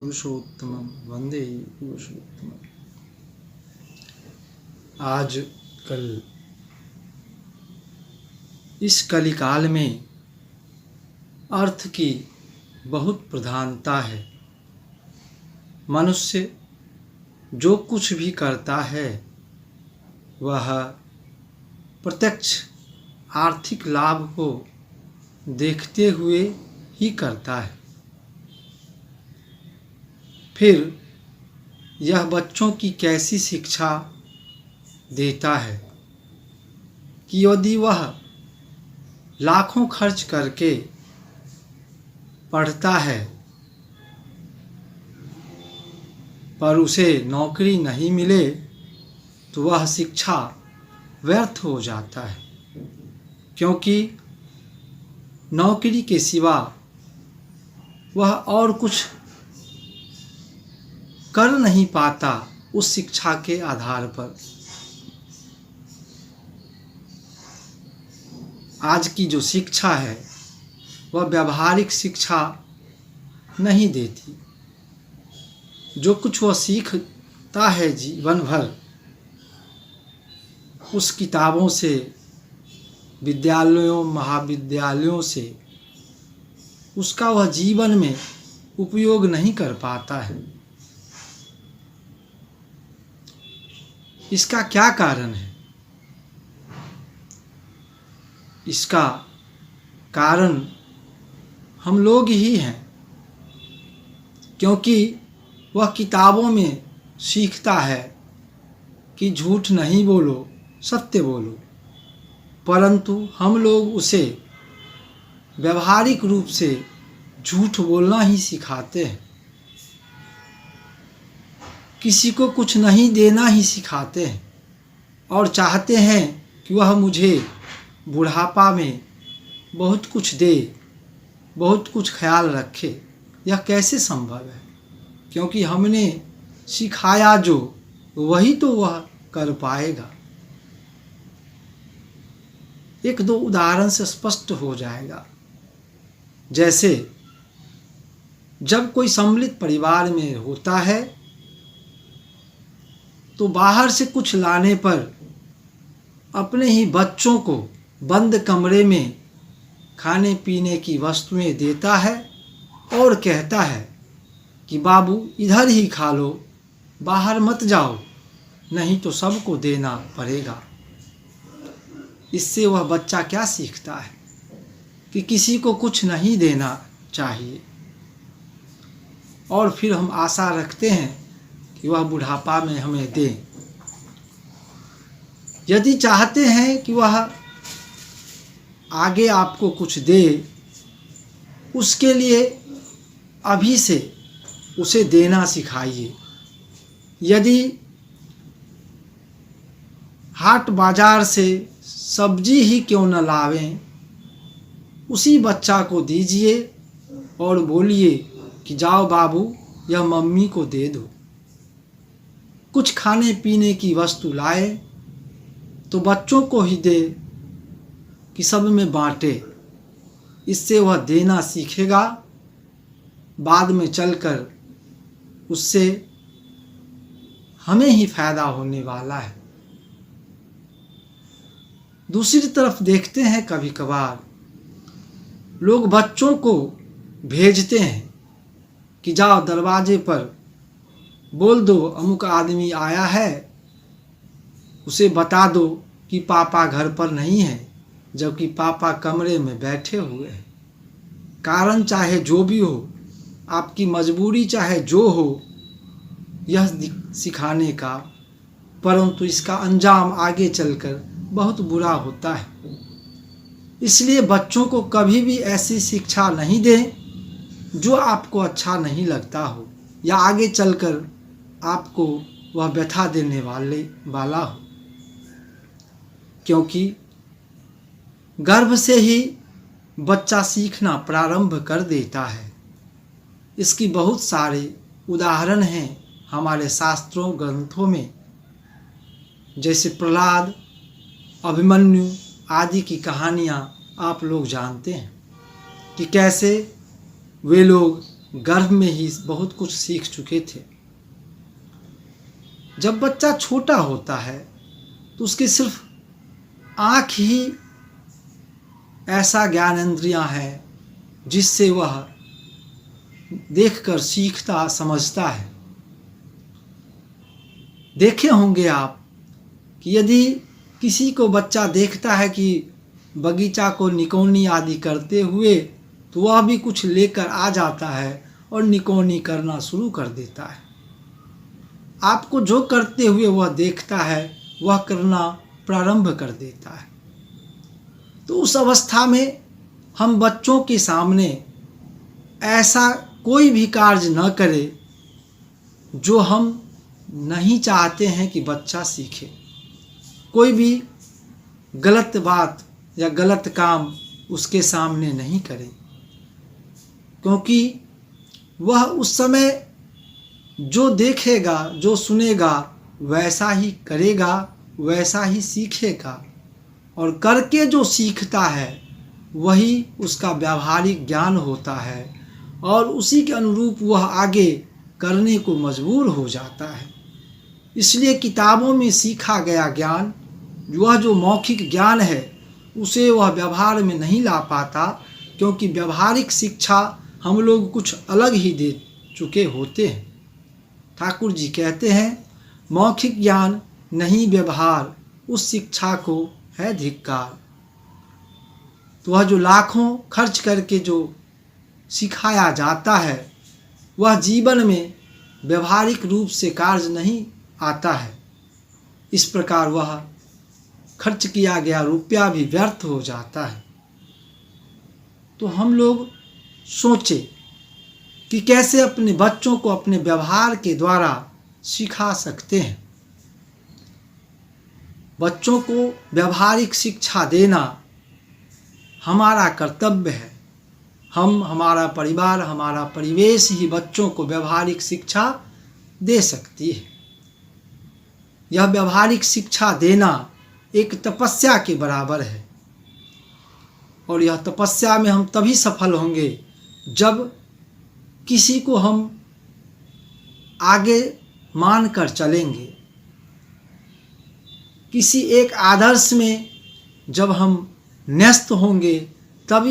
पुरुषोत्तमं वंदे पुरुषोत्तमं। आज कल इस कलिकाल में अर्थ की बहुत प्रधानता है। मनुष्य जो कुछ भी करता है वह प्रत्यक्ष आर्थिक लाभ को देखते हुए ही करता है। फिर यह बच्चों की कैसी शिक्षा देता है कि यदि वह लाखों खर्च करके पढ़ता है पर उसे नौकरी नहीं मिले तो वह शिक्षा व्यर्थ हो जाता है, क्योंकि नौकरी के सिवा वह और कुछ कर नहीं पाता उस शिक्षा के आधार पर। आज की जो शिक्षा है वह व्यावहारिक शिक्षा नहीं देती। जो कुछ वह सीखता है जीवन भर उस किताबों से, विद्यालयों महाविद्यालयों से, उसका वह जीवन में उपयोग नहीं कर पाता है। इसका क्या कारण है? इसका कारण हम लोग ही हैं, क्योंकि वह किताबों में सीखता है कि झूठ नहीं बोलो, सत्य बोलो, परंतु हम लोग उसे व्यावहारिक रूप से झूठ बोलना ही सिखाते हैं। किसी को कुछ नहीं देना ही सिखाते हैं और चाहते हैं कि वह मुझे बुढ़ापा में बहुत कुछ दे, बहुत कुछ ख्याल रखे। यह कैसे संभव है? क्योंकि हमने सिखाया जो वही तो वह कर पाएगा। एक दो उदाहरण से स्पष्ट हो जाएगा। जैसे जब कोई सम्मिलित परिवार में होता है तो बाहर से कुछ लाने पर अपने ही बच्चों को बंद कमरे में खाने पीने की वस्तुएं देता है और कहता है कि बाबू इधर ही खा लो, बाहर मत जाओ, नहीं तो सबको देना पड़ेगा। इससे वह बच्चा क्या सीखता है कि किसी को कुछ नहीं देना चाहिए, और फिर हम आशा रखते हैं कि वह बुढ़ापा में हमें दे। यदि चाहते हैं कि वह आगे आपको कुछ दे, उसके लिए अभी से उसे देना सिखाइए। यदि हाट बाजार से सब्जी ही क्यों न लावें, उसी बच्चा को दीजिए और बोलिए कि जाओ बाबू, यह मम्मी को दे दो। कुछ खाने पीने की वस्तु लाए तो बच्चों को ही दे कि सब में बांटे। इससे वह देना सीखेगा, बाद में चलकर उससे हमें ही फायदा होने वाला है। दूसरी तरफ देखते हैं कभी कभार लोग बच्चों को भेजते हैं कि जाओ दरवाजे पर बोल दो अमुक आदमी आया है, उसे बता दो कि पापा घर पर नहीं है, जबकि पापा कमरे में बैठे हुए हैं। कारण चाहे जो भी हो, आपकी मजबूरी चाहे जो हो, यह सिखाने का, परंतु इसका अंजाम आगे चलकर बहुत बुरा होता है। इसलिए बच्चों को कभी भी ऐसी शिक्षा नहीं दें जो आपको अच्छा नहीं लगता हो या आगे चलकर आपको वह व्यथा देने वाला हो, क्योंकि गर्भ से ही बच्चा सीखना प्रारंभ कर देता है। इसकी बहुत सारे उदाहरण हैं हमारे शास्त्रों ग्रंथों में, जैसे प्रहलाद, अभिमन्यु आदि की कहानियाँ आप लोग जानते हैं कि कैसे वे लोग गर्भ में ही बहुत कुछ सीख चुके थे। जब बच्चा छोटा होता है तो उसकी सिर्फ आँख ही ऐसा ज्ञानेंद्रियाँ हैं जिससे वह देखकर सीखता समझता है। देखे होंगे आप कि यदि किसी को बच्चा देखता है कि बगीचा को निकौनी आदि करते हुए, तो वह भी कुछ लेकर आ जाता है और निकौनी करना शुरू कर देता है। आपको जो करते हुए वह देखता है वह करना प्रारंभ कर देता है। तो उस अवस्था में हम बच्चों के सामने ऐसा कोई भी कार्य न करें जो हम नहीं चाहते हैं कि बच्चा सीखे। कोई भी गलत बात या गलत काम उसके सामने नहीं करें, क्योंकि वह उस समय जो देखेगा, जो सुनेगा, वैसा ही करेगा, वैसा ही सीखेगा, और करके जो सीखता है वही उसका व्यावहारिक ज्ञान होता है और उसी के अनुरूप वह आगे करने को मजबूर हो जाता है। इसलिए किताबों में सीखा गया ज्ञान, वह जो मौखिक ज्ञान है, उसे वह व्यवहार में नहीं ला पाता, क्योंकि व्यवहारिक शिक्षा हम लोग कुछ अलग ही दे चुके होते हैं। ठाकुर जी कहते हैं, मौखिक ज्ञान नहीं व्यवहार, उस शिक्षा को है धिक्कार। तो वह जो लाखों खर्च करके जो सिखाया जाता है वह जीवन में व्यवहारिक रूप से कार्य नहीं आता है। इस प्रकार वह खर्च किया गया रुपया भी व्यर्थ हो जाता है। तो हम लोग सोचें कि कैसे अपने बच्चों को अपने व्यवहार के द्वारा सिखा सकते हैं। बच्चों को व्यवहारिक शिक्षा देना हमारा कर्तव्य है। हम, हमारा परिवार, हमारा परिवेश ही बच्चों को व्यवहारिक शिक्षा दे सकती है। यह व्यवहारिक शिक्षा देना एक तपस्या के बराबर है, और यह तपस्या में हम तभी सफल होंगे जब किसी को हम आगे मानकर चलेंगे, किसी एक आदर्श में जब हम न्यस्त होंगे, तभी